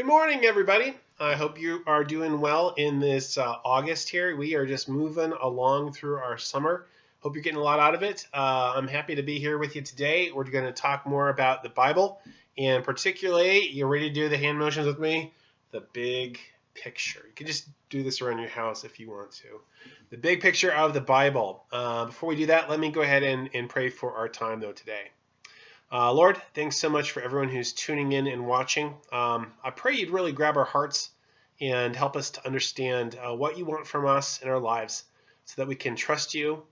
Good morning, everybody. I hope you are doing well in this August here. We are just moving along through our summer. Hope you're getting a lot out of it. I'm happy to be here with you today. We're going to talk more about the Bible, and particularly, you ready to do the hand motions with me? The big picture. You can just do this around your house if you want to. The big picture of the Bible. Before we do that, let me go ahead and pray for our time, though, today. Lord, thanks so much for everyone who's tuning in and watching. I pray you'd really grab our hearts and help us to understand what you want from us in our lives so that we can trust you,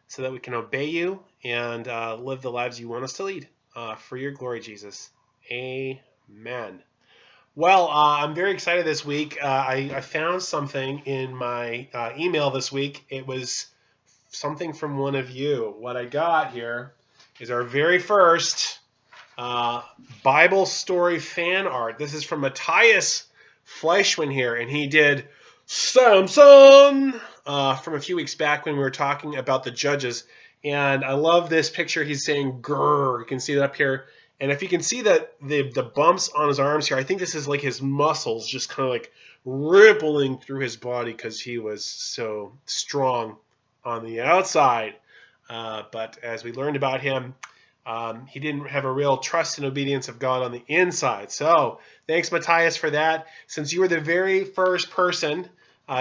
so that we can obey you, and live the lives you want us to lead. For your glory, Jesus. Amen. Well, I'm very excited this week. I found something in my email this week. It was something from one of you. What I got here is our very first Bible story fan art. This is from Matthias Fleischman here, and he did Samson from a few weeks back when we were talking about the judges. And I love this picture. He's saying grrr. You can see that up here. And if you can see that the bumps on his arms here, I think this is like his muscles just kind of like rippling through his body because he was so strong on the outside. But as we learned about him, he didn't have a real trust and obedience of God on the inside. So thanks, Matthias, for that. Since you were the very first person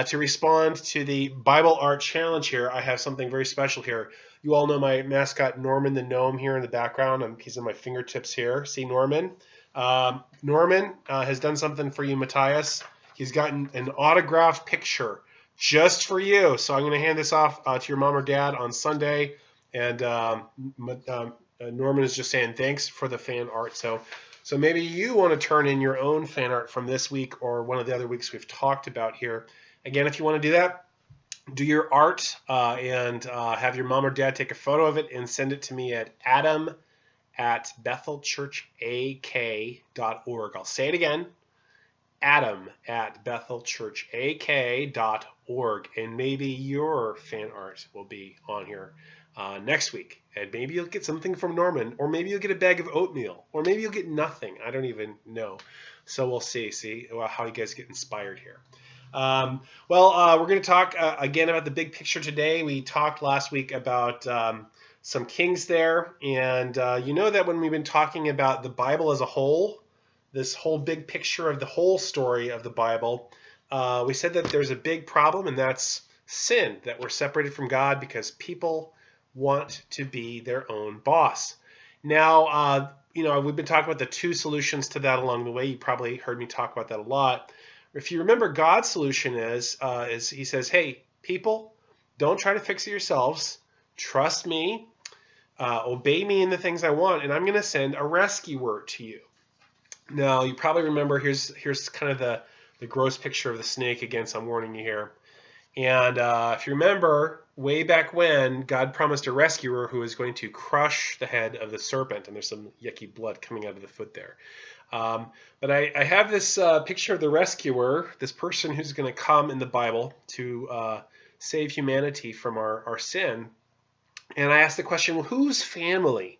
to respond to the Bible Art Challenge here, I have something very special here. You all know my mascot, Norman the Gnome, here in the background. He's in my fingertips here. See Norman? Norman has done something for you, Matthias. He's gotten an autographed picture just for you. So I'm going to hand this off to your mom or dad on Sunday. And Norman is just saying thanks for the fan art. So maybe you want to turn in your own fan art from this week or one of the other weeks we've talked about here. Again, if you want to do that, do your art and have your mom or dad take a photo of it and send it to me at adam@bethelchurchak.org. I'll say it again. adam@bethelchurchak.org, and maybe your fan art will be on here next week, and maybe you'll get something from Norman, or maybe you'll get a bag of oatmeal, or maybe you'll get nothing. I don't even know. So we'll see how you guys get inspired here. We're going to talk again about the big picture today. We talked last week about some kings there, and you know that when we've been talking about the Bible as a whole, this whole big picture of the whole story of the Bible, we said that there's a big problem, and that's sin, that we're separated from God because people want to be their own boss. Now, we've been talking about the two solutions to that along the way. You probably heard me talk about that a lot. If you remember, God's solution is he says, hey, people, don't try to fix it yourselves. Trust me. Obey me in the things I want, and I'm going to send a rescuer to you. Now, you probably remember, here's kind of the gross picture of the snake again, so I'm warning you here. And if you remember, way back when, God promised a rescuer who was going to crush the head of the serpent, and there's some yucky blood coming out of the foot there. But I have this picture of the rescuer, this person who's going to come in the Bible to save humanity from our sin. And I asked the question, well, whose family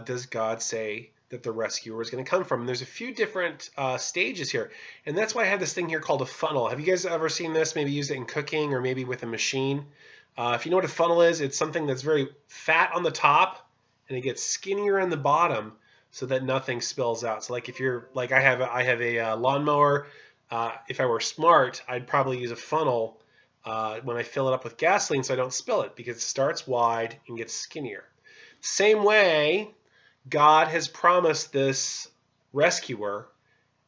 does God say that the rescuer is going to come from? And there's a few different stages here. And that's why I have this thing here called a funnel. Have you guys ever seen this? Maybe used it in cooking or maybe with a machine. If you know what a funnel is, it's something that's very fat on the top and it gets skinnier on the bottom so that nothing spills out. So like if you're like I have a lawnmower. If I were smart, I'd probably use a funnel when I fill it up with gasoline so I don't spill it, because it starts wide and gets skinnier. Same way, God has promised this rescuer,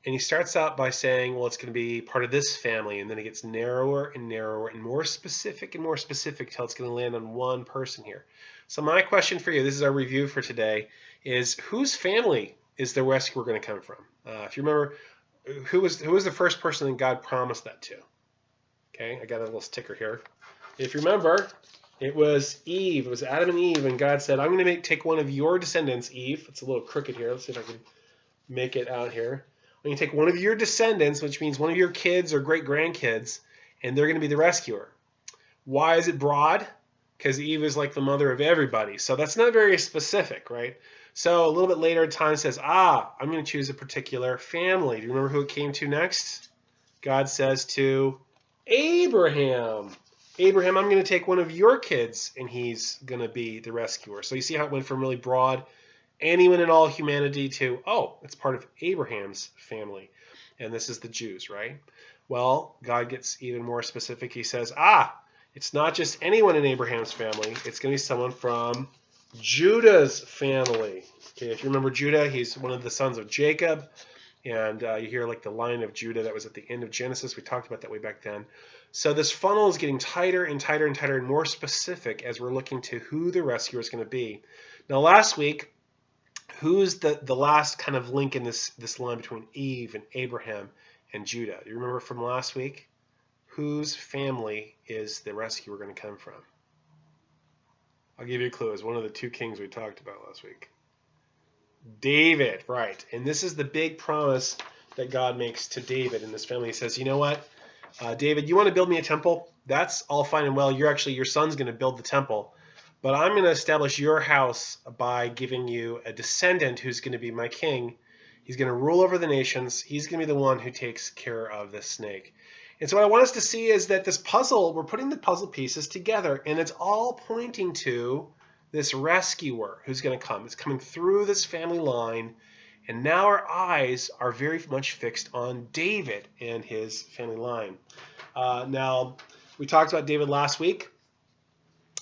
and he starts out by saying, well, it's going to be part of this family, and then it gets narrower and narrower and more specific till it's going to land on one person here. So my question for you, this is our review for today, is whose family is the rescuer going to come from? If you remember, who was the first person that God promised that to? Okay, I got a little sticker here. If you remember, it was Eve. It was Adam and Eve, and God said, I'm going to take one of your descendants, Eve. It's a little crooked here. Let's see if I can make it out here. I'm going to take one of your descendants, which means one of your kids or great-grandkids, and they're going to be the rescuer. Why is it broad? Because Eve is like the mother of everybody. So that's not very specific, right? So a little bit later, time says, I'm going to choose a particular family. Do you remember who it came to next? God says to Abraham, Abraham, I'm going to take one of your kids, and he's going to be the rescuer. So you see how it went from really broad, anyone and all humanity, to, it's part of Abraham's family. And this is the Jews, right? Well, God gets even more specific. He says, it's not just anyone in Abraham's family. It's going to be someone from Judah's family. Okay, if you remember Judah, he's one of the sons of Jacob. And you hear like the line of Judah that was at the end of Genesis. We talked about that way back then. So this funnel is getting tighter and tighter and tighter and more specific as we're looking to who the rescuer is going to be. Now, last week, who's the last kind of link in this line between Eve and Abraham and Judah? You remember from last week? Whose family is the rescuer going to come from? I'll give you a clue. It's one of the two kings we talked about last week. David, right. And this is the big promise that God makes to David and his family. He says, you know what, David, you want to build me a temple? That's all fine and well. Your son's going to build the temple. But I'm going to establish your house by giving you a descendant who's going to be my king. He's going to rule over the nations. He's going to be the one who takes care of the snake. And so what I want us to see is that this puzzle, we're putting the puzzle pieces together, and it's all pointing to this rescuer who's going to come. It's coming through this family line, and now our eyes are very much fixed on David and his family line. Now, we talked about David last week.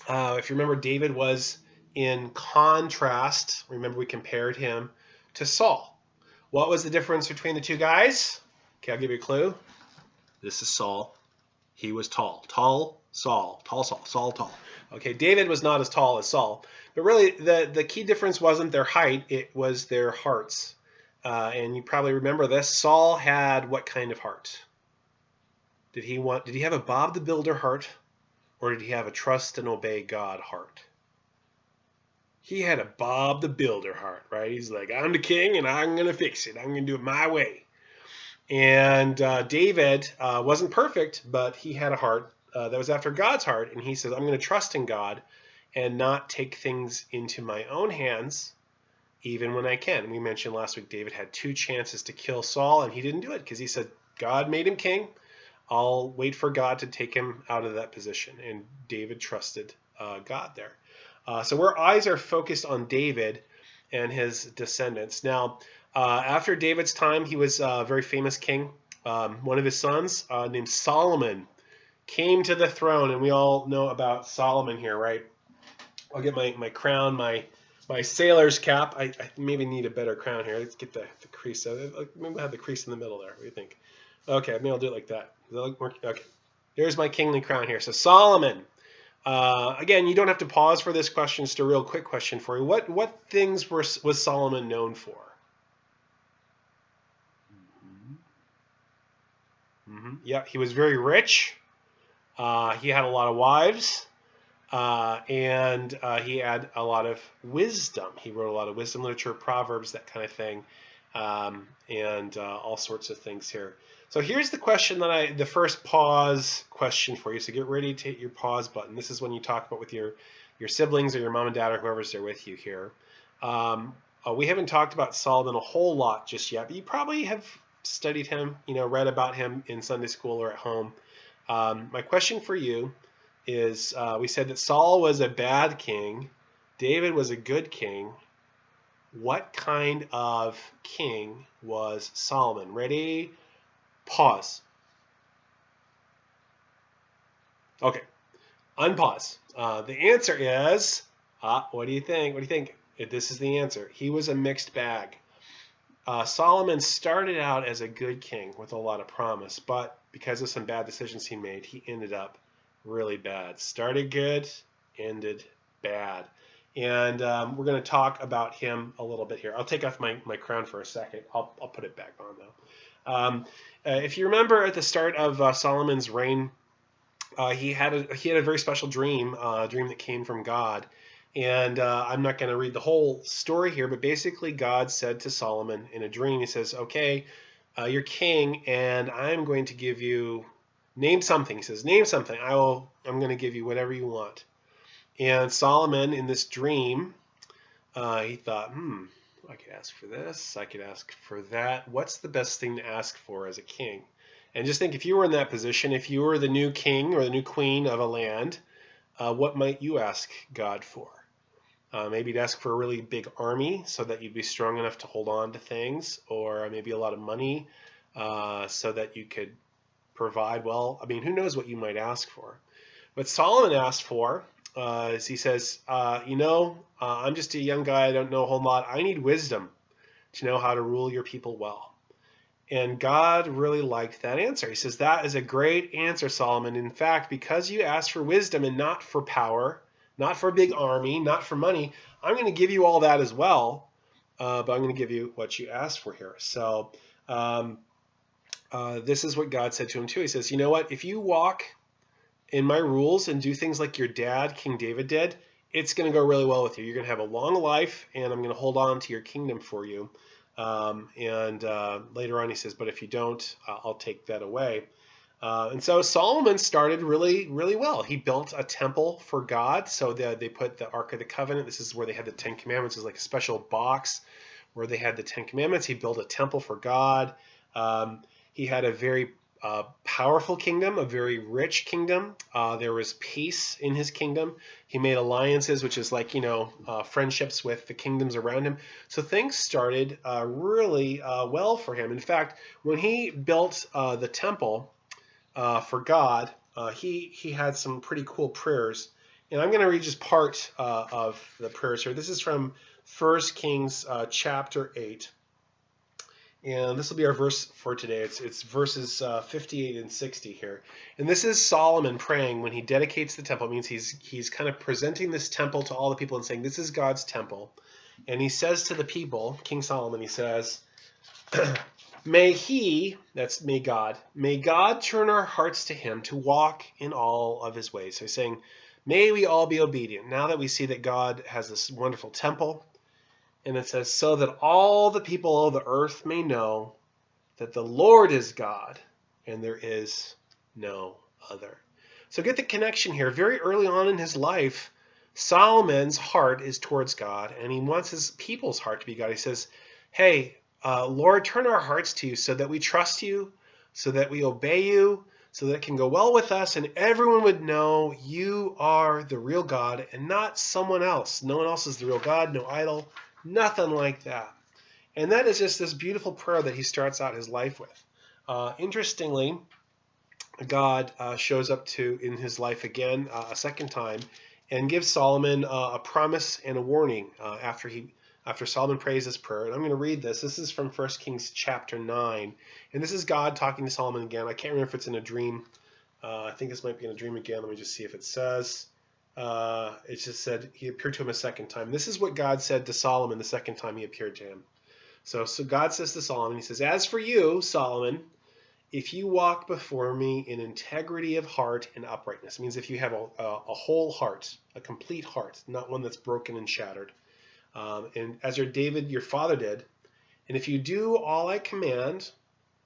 If you remember, David was in contrast. Remember, we compared him to Saul. What was the difference between the two guys? Okay, I'll give you a clue. This is Saul. He was tall. Tall Saul. Tall Saul. Saul tall. Okay, David was not as tall as Saul. But really, the key difference wasn't their height. It was their hearts. And you probably remember this. Saul had what kind of heart? Did he have a Bob the Builder heart? Or did he have a trust and obey God heart? He had a Bob the Builder heart, right? He's like, I'm the king and I'm going to fix it. I'm going to do it my way. And David wasn't perfect, but he had a heart that was after God's heart. And he says, I'm going to trust in God and not take things into my own hands, even when I can. We mentioned last week David had 2 chances to kill Saul, and he didn't do it because he said, God made him king. I'll wait for God to take him out of that position. And David trusted God there. So our eyes are focused on David and his descendants. Now, after David's time, he was a very famous king. One of his sons, named Solomon, came to the throne, and we all know about Solomon here, right? I'll get my crown, my sailor's cap. I maybe need a better crown here. Let's get the crease. Maybe we'll have the crease in the middle there. What do you think? Okay, maybe I'll do it like that. Does that look more? Okay. There's my kingly crown here. So Solomon. Again, you don't have to pause for this question. Just a real quick question for you. What things was Solomon known for? Yeah, he was very rich. He had a lot of wives. And he had a lot of wisdom. He wrote a lot of wisdom literature, Proverbs, that kind of thing, and all sorts of things here. So here's the question the first pause question for you. So get ready to hit your pause button. This is when you talk about with your siblings or your mom and dad or whoever's there with you here. We haven't talked about Solomon a whole lot just yet, but you probably have studied him, read about him in Sunday school or at home. My question for you is, we said that Saul was a bad king, David was a good king. What kind of king was Solomon? Ready? Pause. Okay, unpause. The answer is, what do you think? What do you think? This is the answer. He was a mixed bag. Solomon started out as a good king with a lot of promise, but because of some bad decisions he made, he ended up really bad. Started good, ended bad. And we're going to talk about him a little bit here. I'll take off my crown for a second. I'll put it back on, though. If you remember at the start of Solomon's reign, he had a very special dream, a dream that came from God. And I'm not going to read the whole story here, but basically God said to Solomon in a dream, he says, okay, you're king, and I'm going to give you, name something. He says, name something. I'm going to give you whatever you want. And Solomon, in this dream, He thought, I could ask for this, I could ask for that. What's the best thing to ask for as a king? And just think, if you were in that position, if you were the new king or the new queen of a land, what might you ask God for? Maybe you'd ask for a really big army so that you'd be strong enough to hold on to things, or maybe a lot of money so that you could provide. Well, I mean, who knows what you might ask for? What Solomon asked for is, he says, I'm just a young guy, I don't know a whole lot. I need wisdom to know how to rule your people well. And God really liked that answer. He says, that is a great answer, Solomon. In fact, because you asked for wisdom and not for power, not for a big army, not for money, I'm going to give you all that as well, but I'm going to give you what you asked for here. So this is what God said to him too. He says, you know what? If you walk in my rules and do things like your dad, King David, did, it's going to go really well with you. You're going to have a long life, and I'm going to hold on to your kingdom for you. Later on he says, but if you don't, I'll take that away. And so Solomon started really, really well. He built a temple for God. So they put the Ark of the Covenant. This is where they had the Ten Commandments. It was like a special box where they had the Ten Commandments. He built a temple for God. He had a very powerful kingdom, a very rich kingdom. There was peace in his kingdom. He made alliances, which is like, friendships with the kingdoms around him. So things started really well for him. In fact, when he built the temple for God, he had some pretty cool prayers. And I'm going to read just part of the prayers here. This is from 1 Kings chapter 8. And this will be our verse for today. It's verses 58 and 60 here. And this is Solomon praying when he dedicates the temple. It means he's kind of presenting this temple to all the people and saying, this is God's temple. And he says to the people, King Solomon, he says, may God turn our hearts to him to walk in all of his ways. So he's saying, may we all be obedient. Now that we see that God has this wonderful temple, and it says, so that all the people of the earth may know that the Lord is God and there is no other. So get the connection here. Very early on in his life, Solomon's heart is towards God, and he wants his people's heart to be God. He says, hey, Lord, turn our hearts to you so that we trust you, so that we obey you, so that it can go well with us, and everyone would know you are the real God and not someone else. No one else is the real God, no idol. Nothing like that. And that is just this beautiful prayer that he starts out his life with. Interestingly, God shows up in his life again a second time and gives Solomon a promise and a warning after Solomon prays this prayer. And I'm going to read this. This is from 1 Kings chapter 9. And this is God talking to Solomon again. I can't remember if it's in a dream. I think this might be in a dream again. Let me just see if it says. It just said he appeared to him a second time. This is what God said to Solomon the second time he appeared to him. So God says to Solomon, he says, as for you, Solomon, if you walk before me in integrity of heart and uprightness, it means if you have a whole heart, a complete heart, not one that's broken and shattered, and as David, your father did, and if you do all I command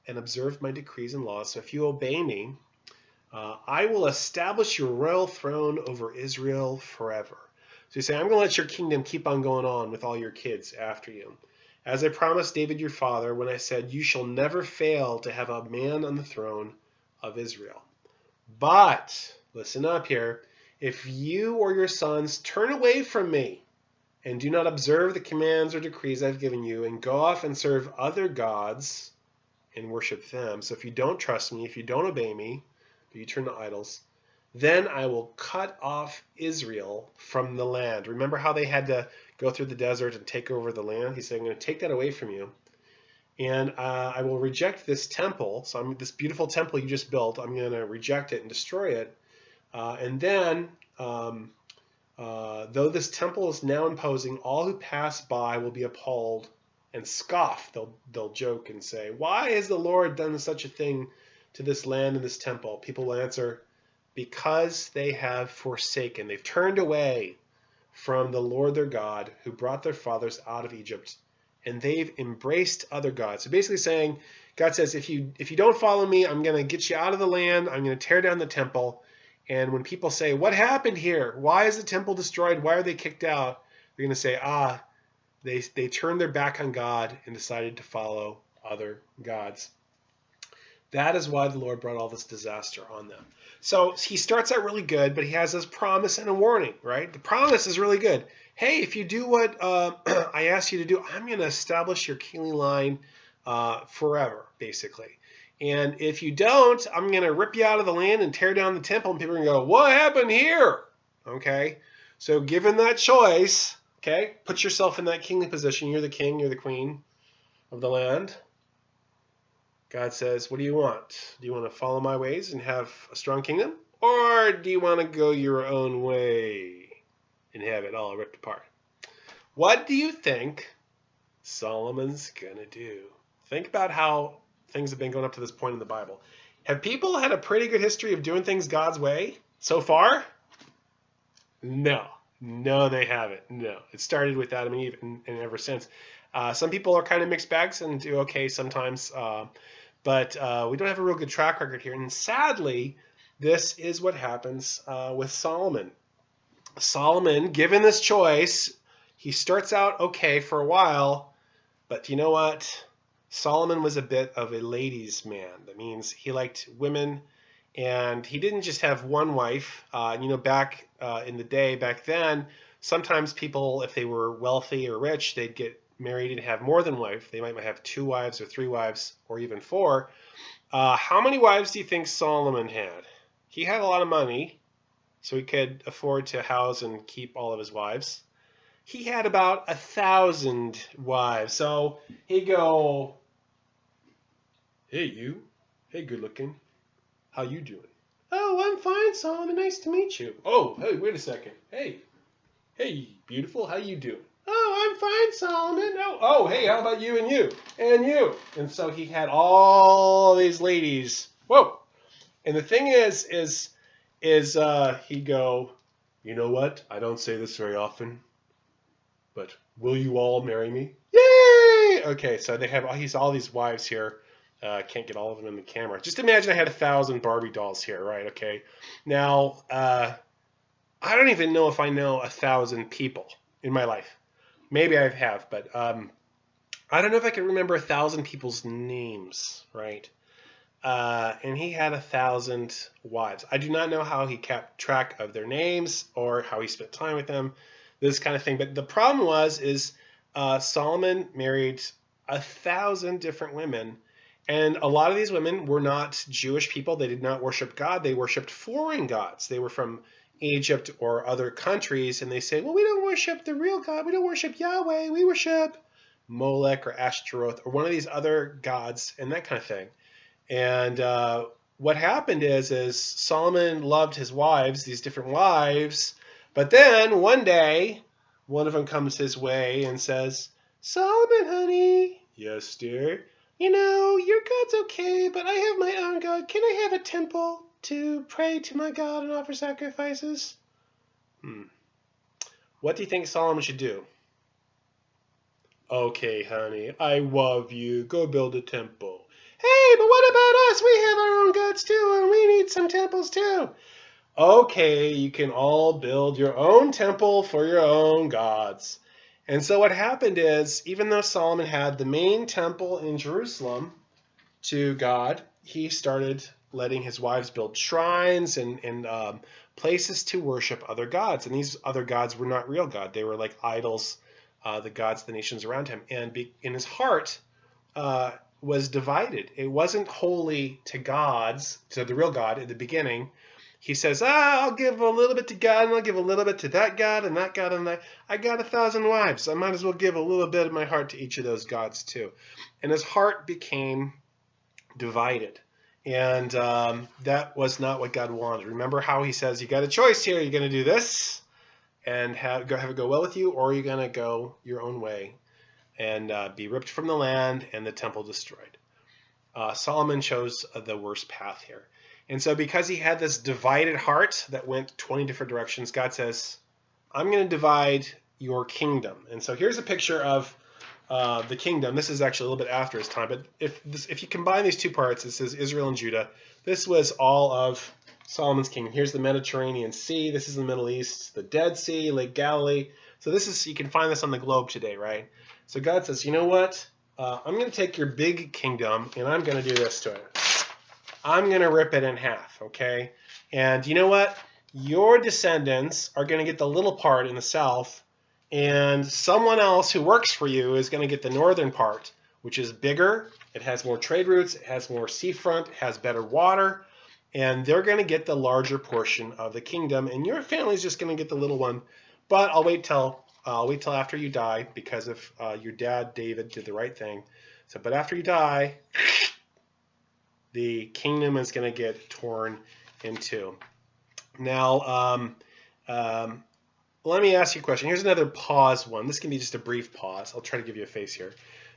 and observe my decrees and laws, so if you obey me, I will establish your royal throne over Israel forever. So you say, I'm going to let your kingdom keep on going on with all your kids after you. As I promised David your father when I said, you shall never fail to have a man on the throne of Israel. But, listen up here, if you or your sons turn away from me and do not observe the commands or decrees I've given you and go off and serve other gods and worship them, so if you don't trust me, if you don't obey me, you turn to idols, then I will cut off Israel from the land. Remember how they had to go through the desert and take over the land? He said, I'm going to take that away from you. And I will reject this temple. So this beautiful temple you just built, I'm going to reject it and destroy it. And then, though this temple is now imposing, all who pass by will be appalled and scoff. They'll joke and say, why has the Lord done such a thing to this land and this temple? People will answer, because they have forsaken. They've turned away from the Lord their God who brought their fathers out of Egypt, and they've embraced other gods. So basically saying, God says, if you don't follow me, I'm going to get you out of the land. I'm going to tear down the temple. And when people say, what happened here? Why is the temple destroyed? Why are they kicked out? They're going to say, They turned their back on God and decided to follow other gods. That is why the Lord brought all this disaster on them. So he starts out really good, but he has this promise and a warning, right? The promise is really good. Hey, if you do what I asked you to do, I'm going to establish your kingly line forever, basically. And if you don't, I'm going to rip you out of the land and tear down the temple, and people are going to go, what happened here? Okay? So given that choice, okay, put yourself in that kingly position. You're the king, you're the queen of the land. God says, what do you want? Do you want to follow my ways and have a strong kingdom? Or do you want to go your own way and have it all ripped apart? What do you think Solomon's going to do? Think about how things have been going up to this point in the Bible. Have people had a pretty good history of doing things God's way so far? No. No, they haven't. No. It started with Adam and Eve and ever since. Some people are kind of mixed bags and do okay sometimes. But we don't have a real good track record here. And sadly, this is what happens with Solomon. Solomon, given this choice, he starts out okay for a while. But you know what? Solomon was a bit of a ladies' man. That means he liked women. And he didn't just have one wife. Back in the day, back then, sometimes people, if they were wealthy or rich, they'd get married and have more than one wife. They might have 2 wives or 3 wives or even 4. How many wives do you think Solomon had? He had a lot of money, so he could afford to house and keep all of his wives. He had about 1,000 wives. So he'd go, hey, you. Hey, good looking. How you doing? Oh, I'm fine, Solomon. Nice to meet you. Oh, hey, wait a second. Hey, beautiful. How you doing? Oh, I'm fine, Solomon. Oh, hey, how about you and you? And you. And so he had all these ladies. Whoa. And the thing is he'd go, you know what? I don't say this very often, but will you all marry me? Yay! Okay, so they have all these wives here. Can't get all of them in the camera. Just imagine I had 1,000 Barbie dolls here, right? Okay. Now, I don't even know if I know 1,000 people in my life. Maybe I have, but I don't know if I can remember 1,000 people's names, right? And he had 1,000 wives. I do not know how he kept track of their names or how he spent time with them, this kind of thing. But the problem is Solomon married 1,000 different women. And a lot of these women were not Jewish people. They did not worship God. They worshiped foreign gods. They were from Egypt or other countries, and they say, well, we don't worship the real God. We don't worship Yahweh. We worship Molech or Ashtaroth or one of these other gods and that kind of thing. And what happened is Solomon loved his wives, these different wives, but then one day, one of them comes his way and says, Solomon, honey. Yes, dear. You know, your God's okay, but I have my own God. Can I have a temple to pray to my God and offer sacrifices? What do you think Solomon should do? Okay, honey, I love you. Go build a temple. Hey, but what about us? We have our own gods too, and we need some temples too. Okay, you can all build your own temple for your own gods. And so what happened is, even though Solomon had the main temple in Jerusalem to God, he started letting his wives build shrines and places to worship other gods. And these other gods were not real God. They were like idols, the gods of the nations around him. And in his heart was divided. It wasn't holy to gods, to the real God at the beginning. He says, I'll give a little bit to God, and I'll give a little bit to that God, and that God, and that. I got 1,000 wives. I might as well give a little bit of my heart to each of those gods too. And his heart became divided. And that was not what God wanted. Remember how he says, you got a choice here. You're going to do this and have it go well with you, or you're going to go your own way and be ripped from the land and the temple destroyed. Solomon chose the worst path here. And so because he had this divided heart that went 20 different directions, God says, I'm going to divide your kingdom. And so here's a picture of the kingdom. This is actually a little bit after his time, but if you combine these two parts, it says Israel and Judah. This was all of Solomon's kingdom. Here's the Mediterranean Sea. This is the Middle East, the Dead Sea, Lake Galilee. So this is, you can find this on the globe today, right? So God says, you know what? I'm going to take your big kingdom and I'm going to do this to it. I'm going to rip it in half, okay? And you know what? Your descendants are going to get the little part in the south, and someone else who works for you is going to get the northern part, which is bigger. It has more trade routes. It has more seafront. It has better water. And they're going to get the larger portion of the kingdom, and your family's just going to get the little one. But I'll wait till after you die, because of your dad David did the right thing. So, but after you die, the kingdom is going to get torn in two. Now, let me ask you a question. Here's another pause one. This can be just a brief pause. I'll try to give you a face here.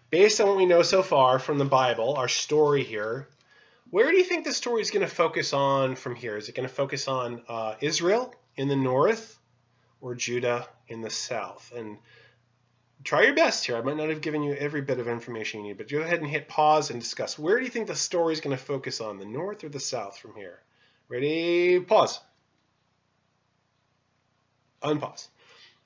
Based on what we know so far from the Bible, our story here, where do you think the story is going to focus on from here? Is it going to focus on Israel in the north or Judah in the south? And try your best here. I might not have given you every bit of information you need, but go ahead and hit pause and discuss. Where do you think the story is going to focus on, the north or the south from here? Ready? Pause. Unpause.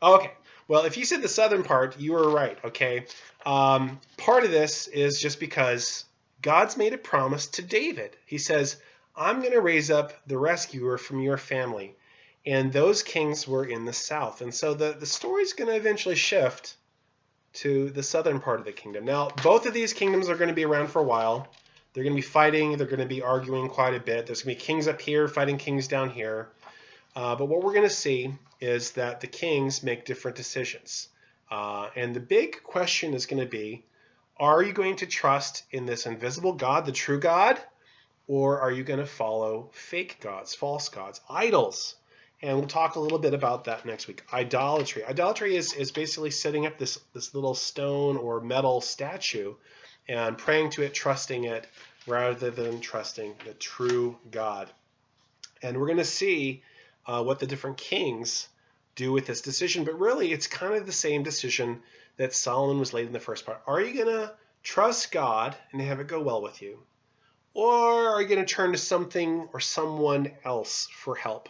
Okay. Well, if you said the southern part, you were right, okay? Part of this is just because God's made a promise to David. He says, I'm going to raise up the rescuer from your family. And those kings were in the south. And so the story's going to eventually shift to the southern part of the kingdom. Now, both of these kingdoms are going to be around for a while. They're going to be fighting. They're going to be arguing quite a bit. There's going to be kings up here fighting kings down here. But what we're going to see is that the kings make different decisions. And the big question is going to be, are you going to trust in this invisible God, the true God, or are you going to follow fake gods, false gods, idols? And we'll talk a little bit about that next week. Idolatry. Idolatry is basically setting up this little stone or metal statue and praying to it, trusting it, rather than trusting the true God. And we're going to see what the different kings do with this decision. But really, it's kind of the same decision that Solomon was laid in the first part. Are you going to trust God and have it go well with you? Or are you going to turn to something or someone else for help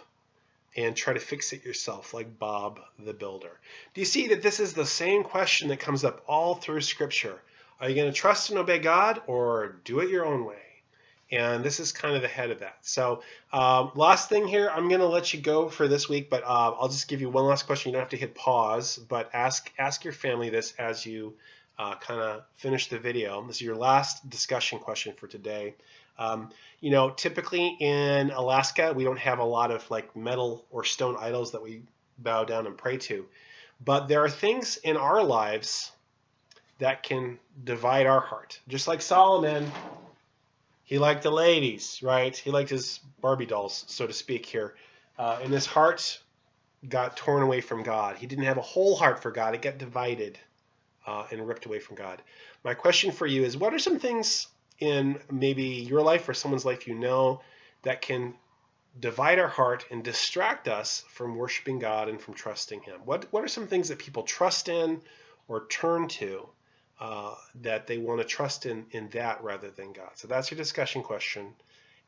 and try to fix it yourself, like Bob the Builder? Do you see that this is the same question that comes up all through Scripture? Are you going to trust and obey God, or do it your own way? And this is kind of the head of that. So last thing here, I'm going to let you go for this week, but I'll just give you one last question. You don't have to hit pause, but ask your family this as you kind of finish the video. This is your last discussion question for today. You know, typically in Alaska, we don't have a lot of like metal or stone idols that we bow down and pray to. But there are things in our lives that can divide our heart. Just like Solomon, he liked the ladies, right? He liked his Barbie dolls, so to speak here. And his heart got torn away from God. He didn't have a whole heart for God. It got divided and ripped away from God. My question for you is, what are some things in maybe your life or someone's life you know that can divide our heart and distract us from worshiping God and from trusting Him? What are some things that people trust in or turn to that they want to trust in that rather than God? So that's your discussion question.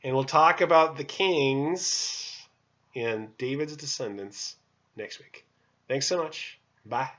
And we'll talk about the kings and David's descendants next week. Thanks so much. Bye.